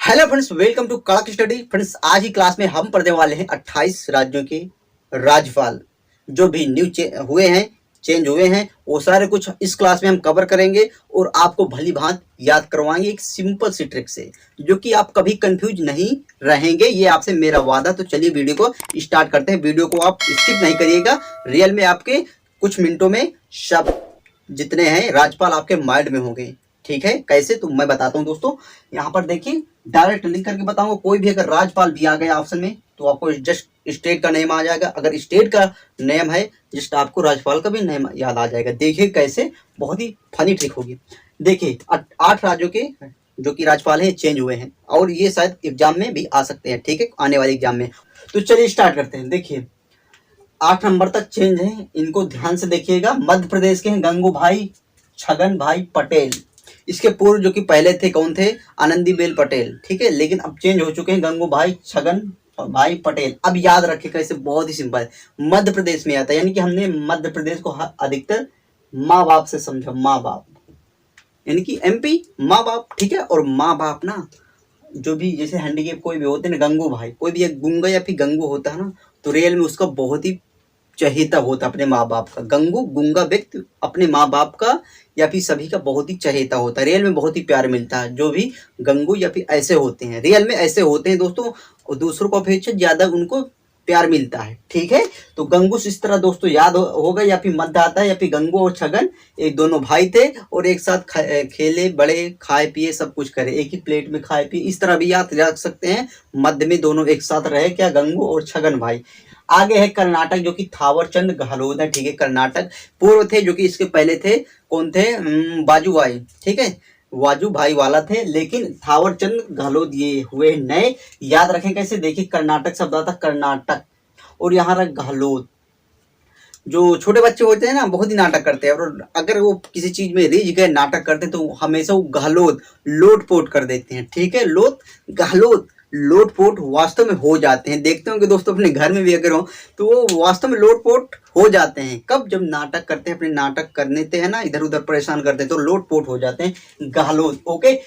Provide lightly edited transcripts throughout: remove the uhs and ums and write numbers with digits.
Hello friends, welcome to कड़क study. Friends, आज ही class में हम पढ़ने वाले हैं 28 राज्यों के राज्यपाल जो भी हुए हैं, चेंज हुए हैं, वो सारे कुछ इस क्लास में हम कवर करेंगे और आपको भली भांत याद करवाएंगे एक सिंपल सी ट्रिक से, जो कि आप कभी कंफ्यूज नहीं रहेंगे, ये आपसे मेरा वादा। तो चलिए वीडियो को स्टार्ट करते हैं। वीडियो को आप स्किप नहीं करिएगा, रियल में आपके कुछ मिनटों में सब जितने हैं राज्यपाल आपके माइंड में होंगे। ठीक है, कैसे तो मैं बताता हूँ दोस्तों। यहाँ पर देखिए, डायरेक्ट लिंक करके बताऊंगा। कोई भी अगर राज्यपाल भी आ गया ऑप्शन में तो आपको जस्ट स्टेट का नेम आ जाएगा। अगर स्टेट का नेम है जस्ट आपको राज्यपाल का भी नेम याद आ जाएगा। देखिए कैसे, बहुत ही फनी ट्रिक होगी। देखिए 8 राज्यों के जो कि राज्यपाल हैं चेंज हुए हैं और ये शायद एग्जाम में भी आ सकते हैं। ठीक है, आने वाले एग्जाम में। तो चलिए स्टार्ट करते हैं। देखिए 8 नंबर तक चेंज है, इनको ध्यान से देखिएगा। मध्य प्रदेश के हैं गंगू भाई छगन भाई पटेल। इसके पूर्व जो कि पहले थे कौन थे? आनंदीबेन पटेल। ठीक है, लेकिन अब चेंज हो चुके हैं गंगू भाई छगन भाई पटेल। अब याद रखे कैसे, बहुत ही सिंपल है। मध्य प्रदेश में आता है, यानी कि हमने मध्य प्रदेश को अधिकतर माँ बाप से समझा। माँ बाप यानी कि एमपी माँ बाप। ठीक है, और माँ बाप ना जो भी जैसे हैंडीकेप कोई भी होते हैं ना, गंगू भाई कोई भी एक गुंगा या फिर गंगू होता है ना, तो रियल में उसका बहुत ही चहेता होता अपने माँ बाप का। गंगू गुंगा व्यक्ति अपने माँ बाप का या फिर सभी का बहुत ही चहेता होता है। रियल में बहुत ही प्यार मिलता है। जो भी गंगू या फिर ऐसे होते हैं, रियल में ऐसे होते हैं दोस्तों, और दूसरों को अपेक्षा ज्यादा उनको प्यार मिलता है। ठीक है, तो गंगू इस तरह दोस्तों याद होगा। या फिर मध्य आता है, या फिर गंगू और छगन एक दोनों भाई थे और एक साथ खेले बड़े, खाए पिए, सब कुछ करे, एक ही प्लेट में खाए पिए, इस तरह भी याद रख सकते हैं। मध्य में दोनों एक साथ रहे, क्या, गंगू और छगन भाई। आगे है कर्नाटक जो कि थावरचंद गहलोत है। ठीक है, कर्नाटक पूर्व थे जो कि इसके पहले थे कौन थे? बाजूभाई। ठीक है, वाजू भाई वाला थे, लेकिन थावरचंद गहलोत ये हुए नए। याद रखें कैसे, देखिए कर्नाटक शब्द आता कर्नाटक और यहाँ रहा गहलोत। जो छोटे बच्चे होते हैं ना, बहुत ही नाटक करते हैं, और अगर वो किसी चीज में रिझ गए, नाटक करते हैं, तो हमेशा वो गहलोत लोट पोट कर देते हैं। ठीक है, गहलोत लोट पोट वास्तव में हो जाते हैं। देखते होंगे दोस्तों अपने घर में भी अगर हो तो वो वास्तव में लोट पोट हो जाते हैं। कब? जब नाटक करते हैं, अपने नाटक करने हैं ना, इधर उधर परेशान करते हैं, तो लोट पोट हो जाते हैं गहलोत। ओके,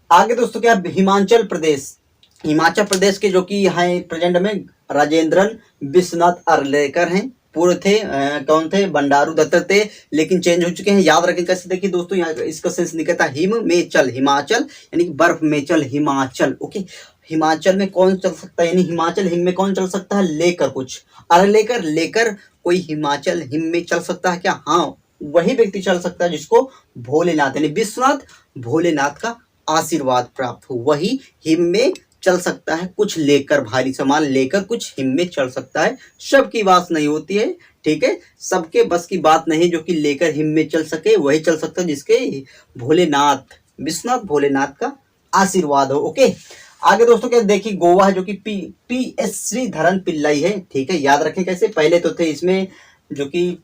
आगे दोस्तों क्या, हिमाचल प्रदेश। हिमाचल प्रदेश के जो कि यहाँ प्रेजेंट में राजेंद्रन विश्वनाथ अर्लेकर हैं। पूर्व थे कौन थे? बंडारू दत्त थे, लेकिन चेंज हो चुके हैं। याद रखें कैसे, देखिए दोस्तों यहाँ इसका सेंस निकलता है हिमेचल, हिमाचल यानी कि बर्फ मेचल, हिमाचल। ओके, हिमाचल में कौन चल सकता है, यानी हिमाचल हिम में कौन चल सकता है? लेकर कुछ अर्लेकर लेकर कोई हिमाचल हिम में चल सकता है क्या? हाँ, वही व्यक्ति चल सकता है जिसको भोलेनाथ यानी विश्वनाथ भोलेनाथ का आशीर्वाद प्राप्त हो, वही हिम में चल सकता है। कुछ लेकर, भारी सामान लेकर कुछ हिम में चल सकता है। सबकी बात नहीं होती है। ठीक है, सबके बस की बात नहीं, जो कि लेकर हिम में चल सके वही चल सकता है जिसके भोलेनाथ विश्वनाथ भोलेनाथ का आशीर्वाद हो। ओके, आगे दोस्तों क्या, देखिए गोवा है जो कि पी एस श्रीधरन पिल्लाई है। ठीक है, याद रखें कैसे, पहले तो थे इसमें जो कि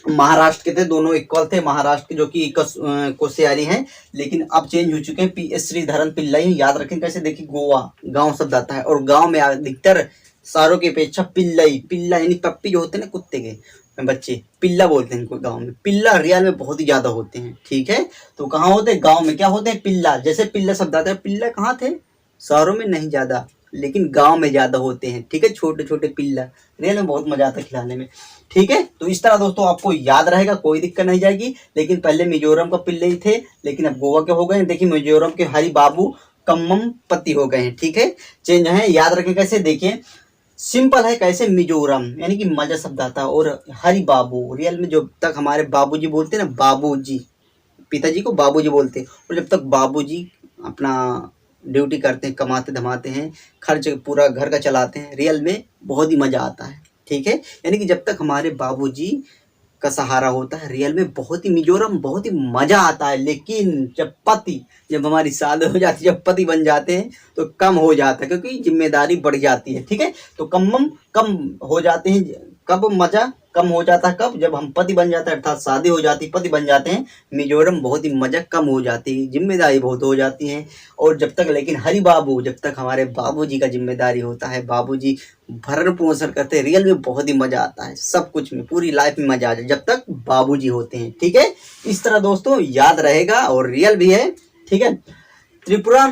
महाराष्ट्र के थे, दोनों इक्वल थे। महाराष्ट्र के जो कि कोश्यारी हैं, लेकिन अब चेंज हो चुके हैं, पी एस श्रीधरन पिल्लाई। याद रखें कैसे, देखिए गोवा गांव शब्द आता है, और गांव में अधिकतर सारों की अपेक्षा पिल्लाई, पिल्ला यानी पप्पी जो होते हैं ना, कुत्ते के बच्चे, पिल्ला बोलते हैं इनको गांव में। पिल्ला रियल में बहुत ही ज्यादा होते हैं। ठीक है, तो कहाँ होते हैं? गाँव में। क्या होते हैं? पिल्ला। जैसे पिल्ला शब्द आता है, पिल्ला कहाँ थे? शहरों में नहीं ज्यादा, लेकिन गांव में ज्यादा होते हैं। ठीक है, छोटे छोटे पिल्ला, रियल में बहुत मजा आता है खिलाने में। ठीक है, तो इस तरह दोस्तों आपको याद रहेगा, कोई दिक्कत नहीं जाएगी। लेकिन पहले मिजोरम का पिल्ले ही थे, लेकिन अब गोवा के हो गए। देखिए मिजोरम के हरि बाबू कम्मम पति हो गए हैं। ठीक है, चेंज है। याद रखें कैसे, देखिए सिंपल है कैसे, मिजोरम यानी कि मजा शब्द आता है, और हरि बाबू रियल में जब तक हमारे बाबूजी बोलते हैं ना, बाबूजी, पिताजी को बाबूजी बोलते हैं, और जब तक बाबूजी अपना ड्यूटी करते हैं, कमाते धमाते हैं, खर्च पूरा घर का चलाते हैं, रियल में बहुत ही मजा आता है। ठीक है, यानी कि जब तक हमारे बाबूजी का सहारा होता है, रियल में बहुत ही मिजोरम बहुत ही मजा आता है। लेकिन जब हमारी शादी हो जाती है, जब पति बन जाते हैं, तो कम हो जाता है, क्योंकि जिम्मेदारी बढ़ जाती है। ठीक है, तो कम हो जाते हैं। कब मजा कम हो जाता है? कब? जब हम पति बन जाते हैं, अर्थात शादी हो जाती, पति बन जाते हैं, मिजोरम बहुत ही मजा कम हो जाती है, जिम्मेदारी बहुत हो जाती है। और जब तक, लेकिन हरि बाबू, जब तक हमारे बाबूजी का जिम्मेदारी होता है, बाबूजी भरण पोषण करते हैं, रियल में बहुत ही मजा आता है। सब कुछ में, पूरी लाइफ में मजा आ जाए, जब तक बाबूजी होते हैं। ठीक है, इस तरह दोस्तों याद रहेगा और रियल भी है। ठीक है, त्रिपुरा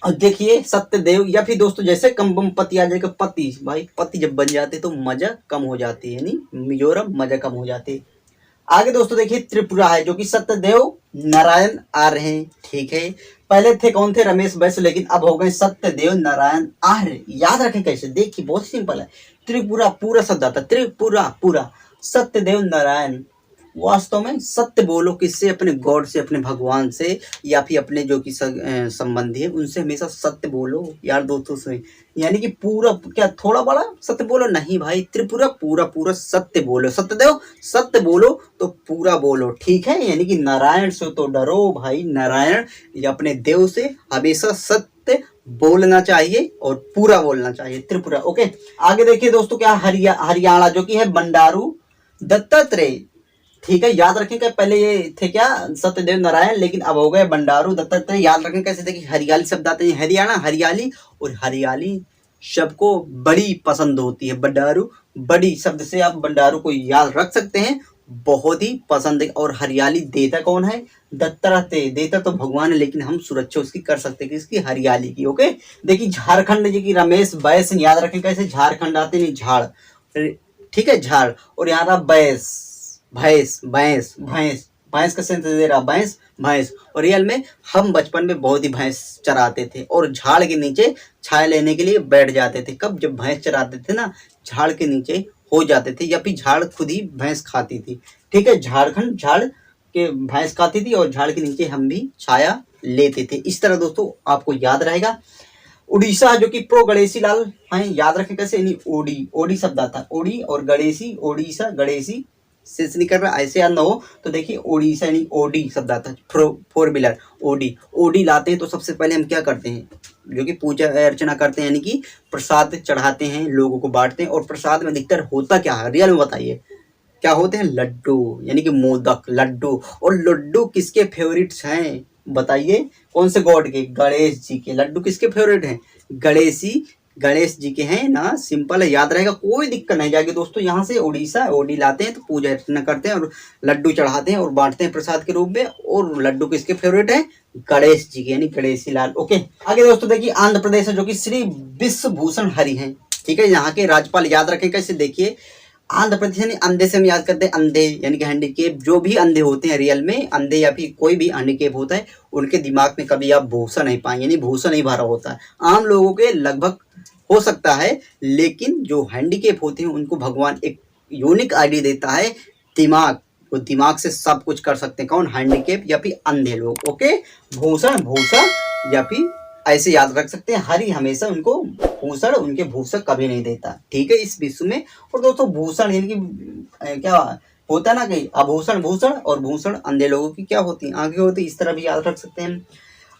और देखिए सत्यदेव, या फिर दोस्तों जैसे कम बम पति आ जाएगा, पति भाई पति जब बन जाते तो मजा कम हो जाती है, यानी मिजोरम मजा कम हो जाती है। आगे दोस्तों देखिए त्रिपुरा है, जो कि सत्यदेव नारायण आ रहे हैं, ठीक है। पहले थे कौन थे, रमेश बैस, लेकिन अब हो गए सत्यदेव नारायण आर्य। याद रखें कैसे, देखिए बहुत सिंपल है। त्रिपुरा पूरा शब्द आता है, त्रिपुरा पूरा, सत्यदेव नारायण। वास्तव में सत्य बोलो किससे, अपने गॉड से, अपने भगवान से, या फिर अपने जो कि संबंधी है उनसे हमेशा सत्य बोलो यार दोस्तों से। यानी कि पूरा क्या थोड़ा बड़ा सत्य बोलो नहीं भाई, त्रिपुरा पूरा पूरा सत्य बोलो, सत्यदेव सत्य बोलो तो पूरा बोलो, ठीक है। यानी कि नारायण से तो डरो भाई, नारायण या अपने देव से हमेशा सत्य बोलना चाहिए और पूरा बोलना चाहिए, त्रिपुरा। ओके, आगे देखिए दोस्तों क्या, हरियाणा जो कि है बंडारू दत्तात्रेय, ठीक है। याद रखें कि पहले ये थे क्या, सत्यदेव नारायण, लेकिन अब हो गए बंडारू दत्तात्रेय। याद रखें कैसे, देखिए हरियाली शब्द आते हैं, हरियाणा हरियाली, और हरियाली सबको बड़ी पसंद होती है। बंडारू बड़ी शब्द से आप बंडारू को याद रख सकते हैं, बहुत ही पसंद है। और हरियाली देता कौन है, दत्तात्रेय। देता तो भगवान है, लेकिन हम सुरक्षा उसकी कर सकते हैं, किसकी, हरियाली की। ओके, देखिए झारखंड जी की रमेश बैस, याद रखें कैसे, झारखंड आते नहीं झाड़, ठीक है झाड़, और यहाँ रहा बैस, भैंस भैंस भैंस, भैंस का सेंस दे रहा, भैंस भैंस। और रियल में हम बचपन में बहुत ही भैंस चराते थे और झाड़ के नीचे छाया लेने के लिए बैठ जाते थे। कब, जब भैंस चराते थे ना, झाड़ के नीचे हो जाते थे, या फिर झाड़ खुद ही भैंस खाती थी, ठीक है। झारखंड झाड़ के भैंस खाती थी और झाड़ के नीचे हम भी छाया लेते थे। इस तरह दोस्तों आपको याद रहेगा। उड़ीसा जो कि प्रो गणेशी लाल हैं, याद रखें कैसे, यानी ओडी, ओडी शब्द आता है, ओडी और गणेशी, ओडिशा गणेशी, सेंस नहीं कर रहा, ऐसे याद ना हो तो देखिए ओडिशा यानी ओडी शब्द आता है, फोर व्हीलर, ओडी। ओडी लाते हैं तो सबसे पहले हम क्या करते हैं, जो कि पूजा अर्चना करते हैं, यानी कि प्रसाद चढ़ाते हैं, लोगों को बांटते हैं। और प्रसाद में अधिकतर होता क्या है, रियल में बताइए क्या होते हैं, लड्डू, यानी कि मोदक, लड्डू। और लड्डू किसके फेवरेट्स हैं बताइए, कौन से गॉड के, गणेश जी के। लड्डू किसके फेवरेट हैं, गणेशी, गणेश जी के हैं ना, सिंपल है, याद रहेगा, कोई दिक्कत नहीं जाएगी दोस्तों। यहाँ से उड़ीसा ओडी लाते हैं तो पूजा अर्चना करते हैं और लड्डू चढ़ाते हैं और बांटते हैं प्रसाद के रूप में। और लड्डू किसके फेवरेट है, गणेश जी के, यानी गणेशी लाल। ओके, आगे दोस्तों देखिए आंध्र प्रदेश है, जो कि श्री विश्वभूषण हरि हैं, ठीक है। यहाँ के राज्यपाल, याद रखें कैसे, देखिए आंध्र प्रदेश यानी अंधे से हम याद करते हैं, अंधे यानी कि हैंडीकेप। जो भी अंधे होते हैं रियल में, अंधे या फिर कोई भी हैंडीकेप होता है, उनके दिमाग में कभी आप भूसा नहीं पाएंगे, यानी भूसा नहीं भरा होता है। आम लोगों के लगभग हो सकता है, लेकिन जो हैंडीकेप होते हैं उनको भगवान एक यूनिक आईडी देता है, दिमाग। वो दिमाग से सब कुछ कर सकते हैं, कौन, हैंडीकेप या फिर अंधे लोग। ओके, भूषण भूसा या फिर ऐसे याद रख सकते हैं, हरि हमेशा उनको भूषण, उनके भूषण कभी नहीं देता, ठीक है, इस विश्व में। और दोस्तों भूषण यानी कि क्या होता है ना कि आभूषण, भूषण और भूषण अंधे लोगों की क्या होती है, आगे होती है, इस तरह भी याद रख सकते हैं।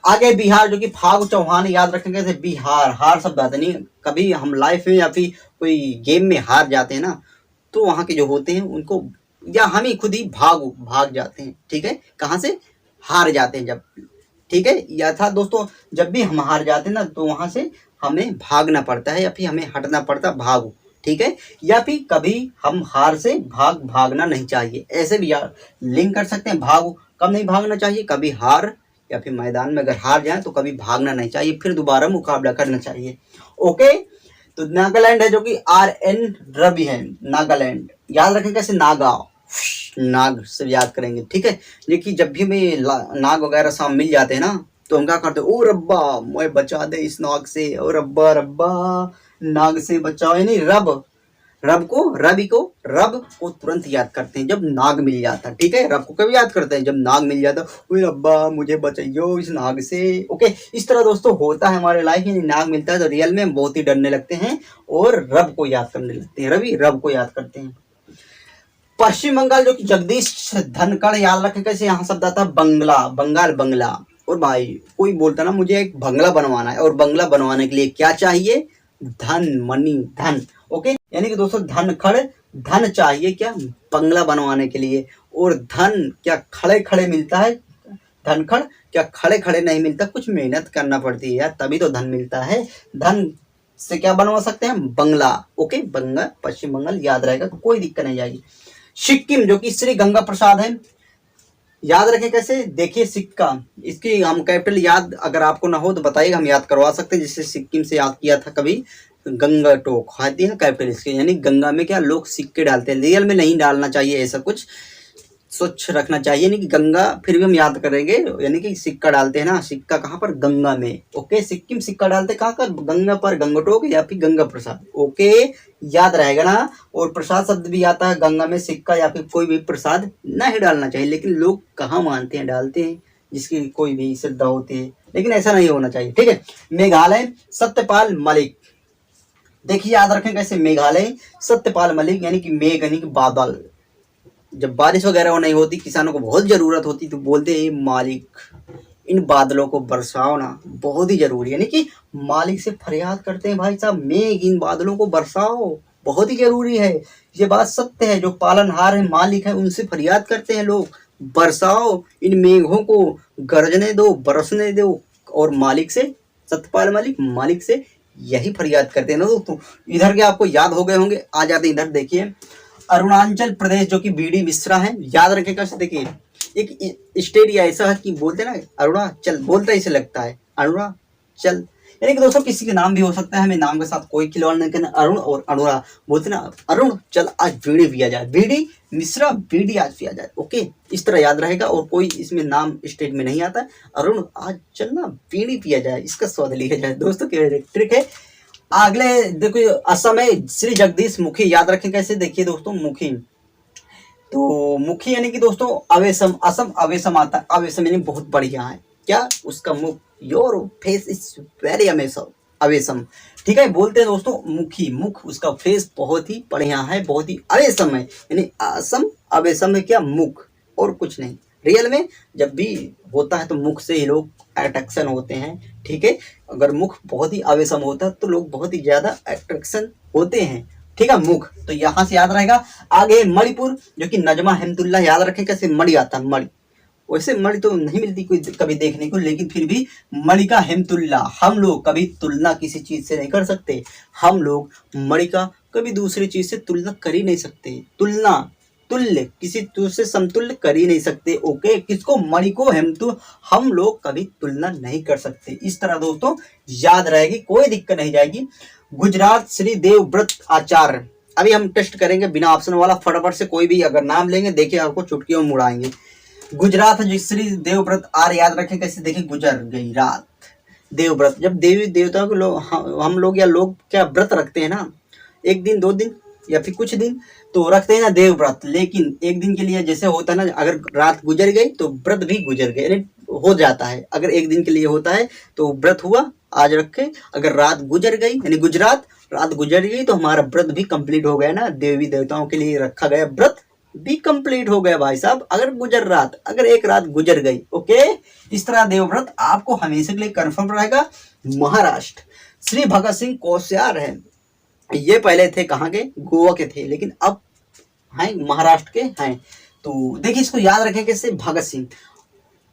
आगे बिहार जो कि फागु चौहान, याद रखेंगे कैसे, बिहार, हार शब्द आता नहीं, कभी हम लाइफ में या फिर कोई गेम में हार जाते हैं ना, तो वहाँ के जो होते हैं उनको, या हम ही खुद ही भाग जाते हैं, ठीक है, कहाँ से, हार जाते हैं जब, ठीक है। या था दोस्तों, जब भी हम हार जाते हैं ना तो वहां से हमें भागना पड़ता है या फिर हमें हटना पड़ता है, भागो, ठीक है। या फिर कभी हम हार से भागना नहीं चाहिए, ऐसे भी यार लिंक कर सकते हैं। भागो कब नहीं भागना चाहिए, कभी हार या फिर मैदान में अगर हार जाए तो कभी भागना नहीं चाहिए, फिर दोबारा मुकाबला करना चाहिए। ओके, तो नागालैंड है, जो कि RN रवि है, नागालैंड। याद रखें कैसे, नागा, नाग से याद करेंगे, ठीक है। लेकिन जब भी हमें नाग वगैरह साम मिल जाते हैं ना, तो हम क्या करते हैं, ओ रब्बा मैं बचा दे इस नाग से, ओ रब्बा रब्बा नाग से बचाओ, यानी रब को तुरंत याद करते हैं जब नाग मिल जाता है, ठीक है। रब को कभी याद करते हैं जब नाग मिल जाता है, ओ रब्बा मुझे बचाइयो इस नाग से। ओके, इस तरह दोस्तों होता है हमारे लाइफ में, नाग मिलता है तो रियल में बहुत ही डरने लगते हैं और रब को याद करने लगते हैं, रब को याद करते हैं। पश्चिम बंगाल जो कि जगदीश धनखड़, याद रखें कैसे, यहाँ शब्द आता है बंगला, बंगाल बंगला। और भाई कोई बोलता ना मुझे एक बंगला बनवाना है, और बंगला बनवाने के लिए क्या चाहिए, धन, मनी, धन। ओके, यानी कि दोस्तों धनखड़, धन चाहिए क्या, बंगला बनवाने के लिए। और धन क्या खड़े खड़े मिलता है, धनखड़ क्या खड़े खड़े नहीं मिलता, कुछ मेहनत करना पड़ती है यार, तभी तो धन मिलता है। धन से क्या बनवा सकते हैं, बंगला। ओके, बंगाल, पश्चिम बंगाल याद रहेगा तो कोई दिक्कत नहीं जाएगी। सिक्किम जो कि श्री गंगा प्रसाद है, याद रखें कैसे, देखिए सिक्का, इसकी हम कैपिटल याद अगर आपको ना हो तो बताइएगा, हम याद करवा सकते हैं। जिससे सिक्किम से याद किया था कभी, गंगटोक आती है कैपिटल इसके, यानी गंगा में क्या लोग सिक्के डालते हैं, रियल में नहीं डालना चाहिए, ऐसा कुछ स्वच्छ रखना चाहिए। नहीं कि गंगा, फिर भी हम याद करेंगे, यानी कि सिक्का डालते हैं ना, सिक्का कहाँ पर, गंगा में। ओके, सिक्किम सिक्का डालते कहाँ पर, गंगा पर, गंगटोक या फिर गंगा प्रसाद। ओके, याद रहेगा ना। और प्रसाद शब्द भी आता है, गंगा में सिक्का या फिर कोई भी प्रसाद नहीं डालना चाहिए, लेकिन लोग कहाँ मानते हैं, डालते हैं, जिसकी कोई भी श्रद्धा होती है, लेकिन ऐसा नहीं होना चाहिए। ठीक है। मेघालय, सत्यपाल मलिक। देखिए याद रखें कैसे, मेघालय सत्यपाल मलिक, यानी कि मेघ यानी कि बादल, जब बारिश वगैरह नहीं होती, किसानों को बहुत जरूरत होती, तो बोलते हैं मालिक इन बादलों को बरसाओ ना, बहुत ही जरूरी है। यानी कि मालिक से फरियाद करते हैं, भाई साहब मेघ इन बादलों को बरसाओ, बहुत ही जरूरी है। ये बात सत्य है, जो पालनहार है, मालिक है, उनसे फरियाद करते हैं लोग, बरसाओ इन मेघों को, गरजने दो, बरसने दो। और मालिक से, सत्यपाल मलिक मालिक से यही फरियाद करते हैं ना दोस्तों। इधर के आपको याद हो गए होंगे, आ जाते इधर। देखिए अरुणाचल प्रदेश, जो कि बीडी मिश्रा है, याद रखेगा। देखिए एक स्टेट या ऐसा है कि बोलते हैं ना अरुणाचल, बोलता इसे लगता है अरुणाचल, यानी कि दोस्तों किसी के नाम भी हो सकता है, हमें नाम के साथ कोई खिलवाड़ नहीं करना। अरुण और अरुणा बोलते ना, अरुण चल आज बीड़ी पिया जाए, बीडी मिश्रा बीडी आज पिया जाए। ओके, इस तरह याद रहेगा। और कोई इसमें नाम स्टेट में नहीं आता है, अरुण आज चल ना बीड़ी पिया जाए, इसका स्वाद लिया जाए दोस्तों, क्या ट्रिक है। अगले देखो असम है, श्री जगदीश मुखी, याद रखें कैसे। देखिए दोस्तों मुखी, तो मुखी यानी कि दोस्तों अवेसम, असम अवेसम आता है, अवेसम यानी बहुत बढ़िया है, क्या उसका मुख, your face is very amazing, awesome. ठीक है, बोलते हैं दोस्तों मुखी, मुख उसका फेस बहुत ही बढ़िया है, बहुत ही अवेसम है, यानी असम अवेसम है क्या, मुख और कुछ नहीं। रियल में जब भी होता है तो मुख से ही लोग अट्रैक्शन होते हैं। ठीक है, अगर मुख बहुत ही अवेसम होता है तो लोग बहुत ही ज्यादा अट्रैक्शन होते हैं। ठीक है, मुख तो यहाँ से याद रहेगा। आगे मणिपुर, जो कि नजमा हेमतुल्ला, याद रखें कैसे, मणि आता है, मणि, वैसे मणि तो नहीं मिलती कोई कभी देखने को, लेकिन फिर भी मणि का हेमतुल्ला, हम लोग कभी तुलना किसी चीज से नहीं कर सकते, हम लोग मणि का कभी दूसरी चीज से तुलना कर ही नहीं सकते, तुलना तुल्य किसी दूसरे समतुल्य कर ही नहीं सकते। ओके, किसको, मणि को, हेमतु हम लोग कभी तुलना नहीं कर सकते। इस तरह दोस्तों याद रहेगी, कोई दिक्कत नहीं जाएगी। गुजरात, श्री देवव्रत आचार्य। अभी हम टेस्ट करेंगे बिना ऑप्शन वाला, फटाफट से कोई भी अगर नाम लेंगे, देखिए आपको चुटकियों में उड़ाएंगे। गुजरात है, श्री देवव्रत आर्य, याद रखें कैसे। देखिए गुजर गई रात, देवव्रत, जब देवी देवताओं के लोग, हम लोग या लोग क्या व्रत रखते हैं ना, एक दिन, 2 दिन या फिर कुछ दिन तो रखते हैं ना देवव्रत, लेकिन एक दिन के लिए जैसे होता है ना, अगर रात गुजर गई तो व्रत भी गुजर गए, यानी हो जाता है। अगर एक दिन के लिए होता है तो व्रत हुआ, आज रखे, अगर रात गुजर गई यानी गुजरात, रात गुजर गई तो हमारा व्रत भी कंप्लीट हो गया ना, देवी देवताओं के लिए रखा गया व्रत भी कंप्लीट हो गया भाई साहब, अगर गुजर रात, अगर एक रात गुजर गई। ओके, इस तरह देवव्रत आपको हमेशा के लिए कंफर्म रहेगा। महाराष्ट्र, श्री भगत सिंह कोश्यार है, ये पहले थे कहाँ के, गोवा के थे, लेकिन अब हैं महाराष्ट्र के हैं। तो देखिए इसको याद रखें कैसे, भगत सिंह,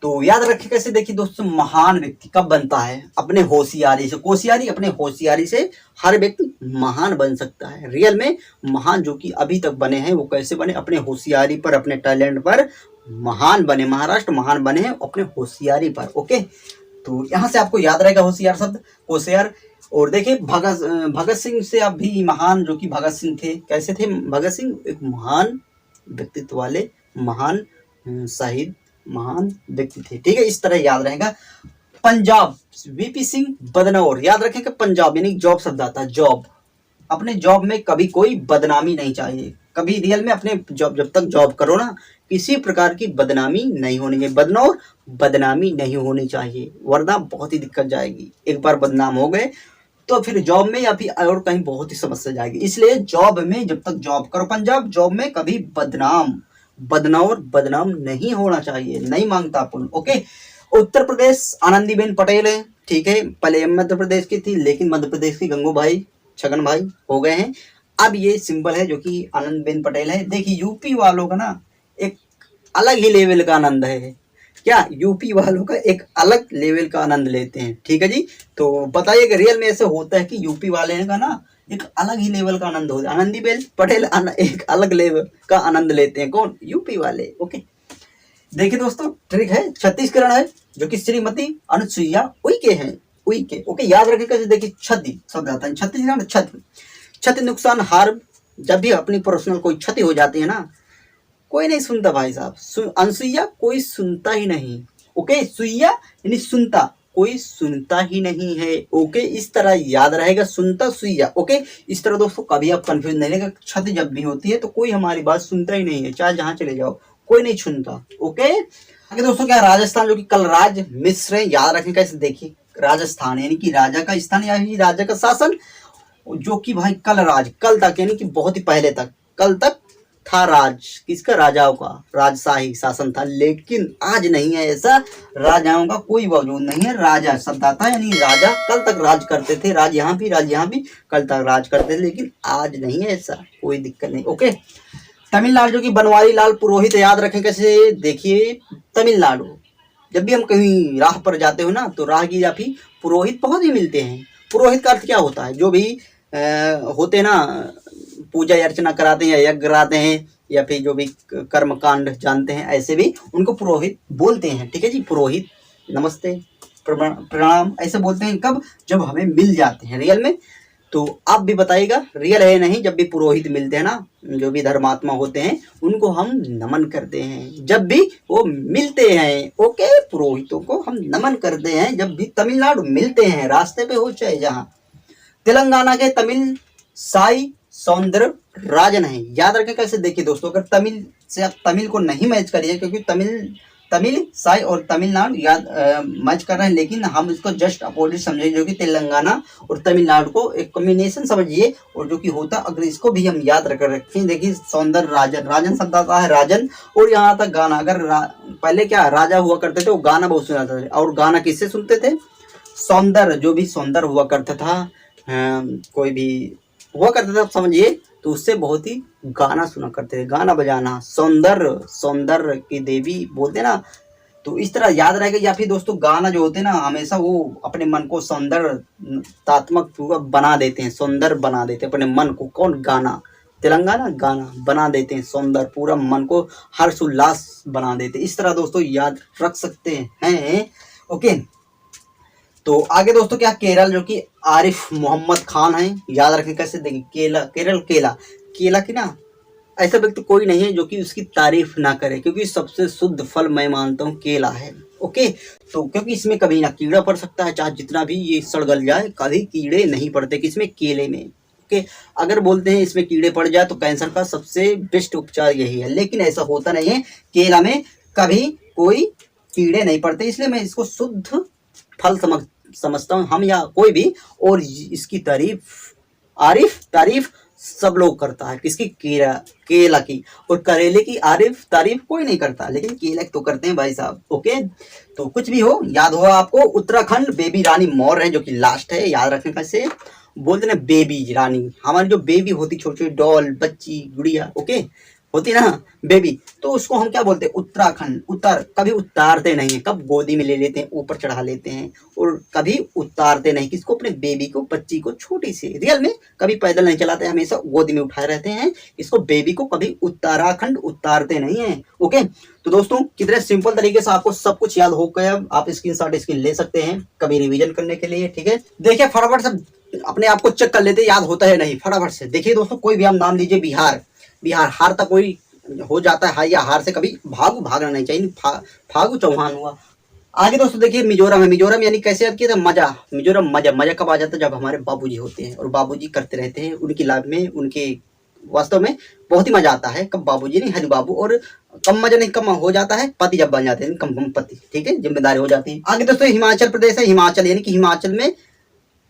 तो याद रखें कैसे। देखिए दोस्तों, महान व्यक्ति कब बनता है, अपने होशियारी से, कोशियारी अपने होशियारी से हर व्यक्ति महान बन सकता है। रियल में महान जो कि अभी तक बने हैं, वो कैसे बने, अपने होशियारी पर, अपने टैलेंट पर महान बने। महाराष्ट्र महान बने हैं अपने होशियारी पर। ओके, तो यहाँ से आपको याद रहेगा होशियार शब्द, होशियार। और देखिए भगत सिंह से आप भी महान, जो कि भगत सिंह थे, कैसे थे भगत सिंह, एक महान व्यक्तित्व वाले, महान शहीद, महान व्यक्ति थे। ठीक है, इस तरह याद रहेगा। पंजाब, वीपी सिंह बदनौर, याद रखें कि पंजाब यानी जॉब शब्द आता है, जॉब, अपने जॉब में कभी कोई बदनामी नहीं चाहिए, कभी रियल में अपने जॉब, जब तक जॉब करो ना, किसी प्रकार की बदनामी नहीं होनी चाहिए, बदनौर बदनामी नहीं होनी चाहिए, वरना बहुत ही दिक्कत जाएगी। एक बार बदनाम हो गए तो फिर जॉब में या फिर और कहीं बहुत ही समस्या जाएगी। इसलिए जॉब में जब तक जॉब करो, पंजाब जॉब में कभी बदनाम, बदनौर बदनाम नहीं होना चाहिए, नहीं मांगता अपन। ओके, उत्तर प्रदेश, आनंदीबेन पटेल है। ठीक है, पहले मध्य प्रदेश की थी, लेकिन मध्य प्रदेश की गंगू भाई, छगन भाई हो गए हैं। अब ये सिंबल है जो कि आनंदीबेन पटेल है। देखिए यूपी वालों का ना एक अलग ही लेवल का आनंद है, क्या यूपी वालों का एक अलग लेवल का आनंद लेते हैं। ठीक है जी, तो बताइए कि रियल में ऐसे होता है कि यूपी वाले का ना एक अलग ही लेवल का आनंद होता है, आनंदीबेन पटेल एक अलग लेवल का आनंद लेते हैं, कौन, यूपी वाले। ओके, देखिए दोस्तों ट्रिक है, छत्तीसकरण है जो कि श्रीमती अनुसुईया उइके हैं, उइके। ओके, याद रखें कैसे। देखिए क्षति शब्द आता है छत्तीसगढ़, क्षति, क्षति नुकसान हार। जब भी अपनी पर्सनल कोई क्षति हो जाती है ना, कोई नहीं सुनता भाई साहब। अनसुईया कोई सुनता ही नहीं। ओके, सुईया यानी सुनता, कोई सुनता ही नहीं है। ओके, इस तरह याद रहेगा, सुनता सुईया। ओके, इस तरह दोस्तों कभी आप कंफ्यूज नहीं रहेगा। क्षति जब भी होती है तो कोई हमारी बात सुनता ही नहीं है, चाहे जहां चले जाओ कोई नहीं सुनता। ओके, आगे दोस्तों क्या, राजस्थान जो कि कलराज मिश्र है, याद रखें कैसे। देखिए राजस्थान यानी कि राजा का स्थान या राजा का शासन, जो कि भाई कलराज, कल तक यानी कि बहुत ही पहले तक, कल तक था राज किसका, राजाओं का राजशाही शासन था। लेकिन आज नहीं है ऐसा, राजाओं का कोई वजूद नहीं है। राजा शब्द आता है यानी राजा कल तक राज करते थे, राज यहाँ भी कल तक राज करते थे, लेकिन आज नहीं है ऐसा, कोई दिक्कत नहीं। ओके, तमिलनाडु जो कि बनवारी लाल पुरोहित, याद रखें कैसे। देखिए तमिलनाडु, जब भी हम कहीं राह पर जाते हो ना, तो राहगीर या फिर पुरोहित बहुत ही मिलते हैं। पुरोहित का अर्थ क्या होता है, जो भी होते हैं ना, पूजा अर्चना कराते हैं या यज्ञ कराते हैं या फिर जो भी कर्म कांड जानते हैं, ऐसे भी उनको पुरोहित बोलते हैं। ठीक है जी, पुरोहित, नमस्ते, प्रणाम ऐसे बोलते हैं। कब, जब हमें मिल जाते हैं रियल में। तो आप भी बताइएगा रियल है नहीं, जब भी पुरोहित मिलते हैं ना, जो भी धर्मात्मा होते हैं उनको हम नमन करते हैं जब भी वो मिलते हैं। ओके, पुरोहितों को हम नमन करते हैं जब भी तमिलनाडु मिलते हैं, रास्ते पे हो चाहे जहाँ। तेलंगाना के तमिल साई सौंदर्य राजन है, याद रखें कैसे। देखिए दोस्तों, अगर तमिल से आप तमिल को नहीं मैच करिए, क्योंकि तमिल साई और तमिलनाडु याद मैच कर रहे हैं, लेकिन हम इसको जस्ट अपोजिट समझेंगे, जो कि तेलंगाना और तमिलनाडु को एक कॉम्बिनेशन समझिए, और जो कि होता, अगर इसको भी हम याद रख रखें। देखिए सौंदर्य राजन, राजन शब्द आता है राजन, और यहाँ तक गाना। अगर पहले क्या राजा हुआ करते थे, वो गाना बहुत सुना था, और गाना किससे सुनते थे, सौंदर्य, जो भी सौंदर्य हुआ करता था, कोई भी हुआ करता था समझिए, तो उससे बहुत ही गाना सुना करते थे, गाना बजाना, सौंदर्य, सौंदर्य की देवी बोलते ना। तो इस तरह याद रहेगा। या फिर दोस्तों गाना जो होते हैं ना, हमेशा वो अपने मन को सौंदर्यतात्मक पूरा बना देते हैं, सौंदर्य बना देते हैं अपने मन को। कौन, गाना, तेलंगाना गाना बना देते हैं सौंदर्य, पूरा मन को हर्ष उल्लास बना देते हैं। इस तरह दोस्तों याद रख सकते हैं। ओके, तो आगे दोस्तों क्या, केरल जो कि आरिफ मोहम्मद खान है, याद रखें कैसे। देखिए केरल, केला की ना, ऐसा व्यक्ति कोई नहीं है जो कि उसकी तारीफ ना करे, क्योंकि सबसे शुद्ध फल मैं मानता हूँ केला है। ओके, तो क्योंकि इसमें कभी ना कीड़ा पड़ सकता है, चाहे जितना भी ये सड़ गल जाए, कभी कीड़े नहीं पड़ते किसमें, केले में। ओके, अगर बोलते हैं इसमें कीड़े पड़ जाए तो कैंसर का सबसे बेस्ट उपचार यही है, लेकिन ऐसा होता नहीं है। केला में कभी कोई कीड़े नहीं पड़ते, इसलिए मैं इसको शुद्ध फल समझता हूँ हम, या कोई भी। और इसकी तारीफ सब लोग करता है, किसकी, केला की। और करेले की तारीफ कोई नहीं करता, लेकिन केला तो करते हैं भाई साहब। ओके, तो कुछ भी हो, याद होगा आपको, उत्तराखंड बेबी रानी मौर्य है, जो कि लास्ट है, याद रखने कैसे बोलते ना, बेबी रानी, हमारी जो बेबी होती, छोटी छोटी डॉल, बच्ची, गुड़िया, ओके, होती ना बेबी, तो उसको हम क्या बोलते हैं, उत्तराखंड। कभी उतारते नहीं है, कब गोदी में ले लेते हैं, ऊपर चढ़ा लेते हैं, और कभी उतारते नहीं, किसको, अपने बेबी को, बच्ची को, छोटी सी। रियल में कभी पैदल नहीं चलाते, हमेशा गोदी में उठाए रहते हैं इसको, बेबी को कभी उत्तराखंड उतारते नहीं है। ओके, तो दोस्तों कितने सिंपल तरीके से आपको सब कुछ याद हो गया। आप स्क्रीन ले सकते हैं कभी रिविजन करने के लिए। ठीक है, देखिए फटाफट से अपने आप को चेक कर लेते, याद होता है नहीं, फटाफट से देखिए दोस्तों। कोई भी हम नाम लीजिए, बिहार, हार तक कोई हो जाता है, या हार से कभी भागना नहीं चाहिए, फागू चौहान हुआ। आगे दोस्तों देखिए मिजोरम है, मिजोरम यानी कैसे याद किया था, मजा, मिजोरम मजा कब आ जाता है, जब हमारे बाबूजी होते हैं और बाबूजी करते रहते हैं, उनकी लाइफ में, उनके वास्तव में बहुत ही मजा आता है। कब, बाबूजी नहीं, हरि बाबू। और कम मजा नहीं, कम हो जाता है पति जब बन जाते हैं, कम पति। ठीक है, जिम्मेदारी हो जाती है। आगे दोस्तों हिमाचल प्रदेश है, हिमाचल यानी कि हिमाचल में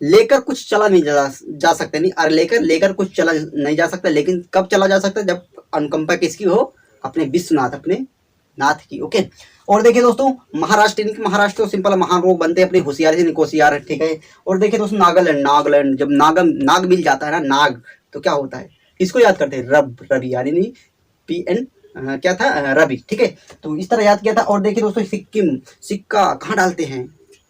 लेकर कुछ चला नहीं जा सकता, नहीं, और लेकर कुछ चला नहीं जा सकता, लेकिन कब चला जा सकता है, जब अनुकंपा किसकी हो, अपने विश्वनाथ, अपने नाथ की। ओके, और देखिए दोस्तों महाराष्ट्र तो सिंपल महान लोग बनते हैं अपनी होशियारी से, होशियार है। ठीक है, और देखिए दोस्तों नागालैंड, जब नाग मिल जाता है ना, नाग, तो क्या होता है, किसको याद करते हैं, रवि, यानी नहीं PN क्या था, रवि। ठीक है, तो इस तरह याद किया था। और देखिए दोस्तों सिक्किम, सिक्का कहाँ डालते हैं,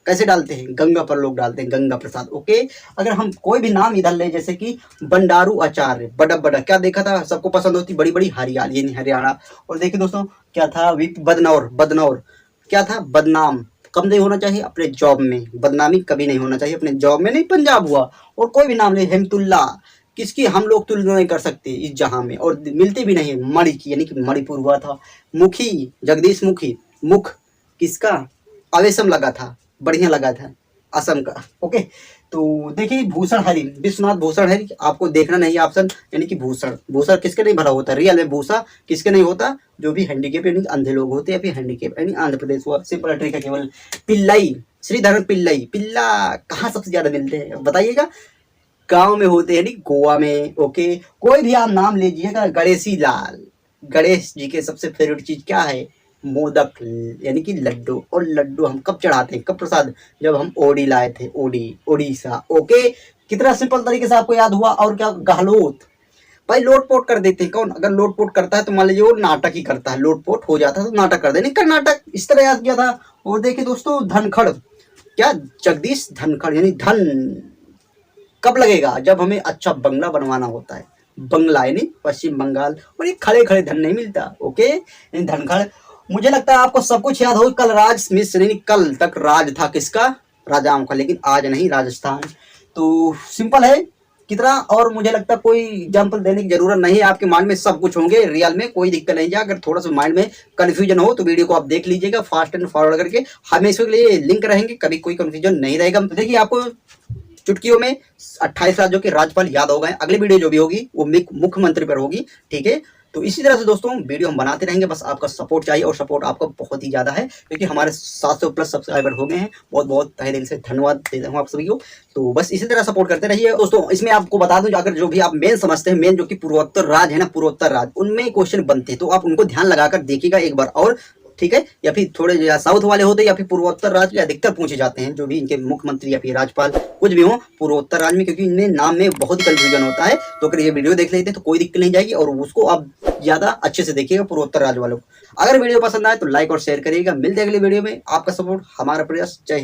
कैसे डालते हैं, गंगा पर लोग डालते हैं, गंगा प्रसाद। ओके, अगर हम कोई भी नाम इधर ले, जैसे कि बंडारू आचार्य, बड़ा बड़ा, क्या देखा था, सबको पसंद होती बड़ी बड़ी हरियाली यानी हरियाणा। और देखिए दोस्तों क्या था, बदनौर, बदनौर क्या था, बदनाम कब नहीं होना चाहिए अपने जॉब में, बदनामी कभी नहीं होना चाहिए अपने जॉब में, नहीं पंजाब हुआ। और कोई भी नाम ले, हेमतुल्ला, किसकी हम लोग तुलना नहीं कर सकते इस जहां में, और मिलती भी नहीं है, मणि की यानी कि मणिपुर हुआ था। मुखी, जगदीश मुखी, मुख किसका, आवेशम लगा था, बढ़िया लगा था, असम का। ओके, तो देखिए भूषण हरि, विश्वनाथ भूषण हरि, आपको देखना नहीं ऑप्शन, यानी कि भूषण, भूषण किसके नहीं भरा होता, रियल में भूषा किसके नहीं होता, जो भी हैंडीकेप यानी अंधे लोग होते हैं, या फिर हैंडीकेप यानी आंध्र प्रदेश हुआ, सिंपल ट्रिक है केवल। पिल्लई, श्रीधरन पिल्लई, पिल्ला कहाँ सबसे ज्यादा मिलते हैं बताइएगा, गांव में होते हैं, नहीं गोवा में। ओके, कोई भी आप नाम लीजिएगा, गणेशी लाल, गणेश जी के सबसे फेवरेट चीज क्या है, मोदक यानी कि लड्डू। और लड्डू हम कब चढ़ाते हैं, कब प्रसाद, जब हम ओडी लाए थे, ओडी, उड़ीसा। ओके, कितना सिंपल तरीके से आपको याद हुआ। और क्या, गहलोत, भाई लोटपोट कर देते हैं, कौन अगर लोटपोट करता है तो मान लीजिए वो नाटक ही करता है, लोटपोट हो जाता है तो नाटक कर दे, नहीं कर्नाटक, इस तरह याद किया था। और देखिए दोस्तों धनखड़, क्या, जगदीश धनखड़, यानी धन कब लगेगा, जब हमें अच्छा बंगला बनवाना होता है, बंगला यानी पश्चिम बंगाल। और ये खड़े खड़े धन नहीं मिलता। ओके, यानी धनखड़। मुझे लगता है आपको सब कुछ याद हो। कल राज मिश्र यानी कल तक राज था किसका, राजाओं का, लेकिन आज नहीं, राजस्थान। तो सिंपल है कितना। और मुझे लगता है कोई एग्जाम्पल देने की जरूरत नहीं है, आपके माइंड में सब कुछ होंगे, रियल में कोई दिक्कत नहीं है। अगर थोड़ा सा माइंड में कंफ्यूजन हो तो वीडियो को आप देख लीजिएगा फास्ट एंड फॉरवर्ड करके, हमेशा के लिए लिंक रहेंगे, कभी कोई कंफ्यूजन नहीं रहेगा। तो देखिए आपको चुटकियों में 28 राज्यों के राज्यपाल याद हो गए। अगली वीडियो जो भी होगी वो मुख्यमंत्री पर होगी, ठीक है। तो इसी तरह से दोस्तों वीडियो हम बनाते रहेंगे, बस आपका सपोर्ट चाहिए, और सपोर्ट आपका बहुत ही ज्यादा है, क्योंकि हमारे 700 प्लस सब्सक्राइबर हो गए हैं। बहुत बहुत तहे दिल से धन्यवाद देता हूँ आप सभी को। तो बस इसी तरह सपोर्ट करते रहिए दोस्तों। इसमें आपको बता दूं, अगर जो भी आप मेन समझते हैं, मेन जो कि पूर्वोत्तर राज्य है ना, पूर्वोत्तर राज्य, उनमें क्वेश्चन बनते हैं, तो आप उनको ध्यान लगाकर देखिएगा एक बार और, ठीक है। या फिर थोड़े या साउथ वाले होते, या फिर पूर्वोत्तर राज्य अधिकतर पूछे जाते हैं, जो भी इनके मुख्यमंत्री या फिर राज्यपाल कुछ भी हो पूर्वोत्तर राज्य में, क्योंकि इनमें नाम में बहुत ही कंफ्यूजन होता है। तो अगर ये वीडियो देख लेते हैं तो कोई दिक्कत नहीं जाएगी, और उसको आप ज्यादा अच्छे से देखिएगा पूर्वोत्तर राज्य वालों को। अगर वीडियो पसंद आए तो लाइक और शेयर करिएगा। मिलते हैं अगली वीडियो में, आपका सपोर्ट हमारा प्रयास। जय हिंद।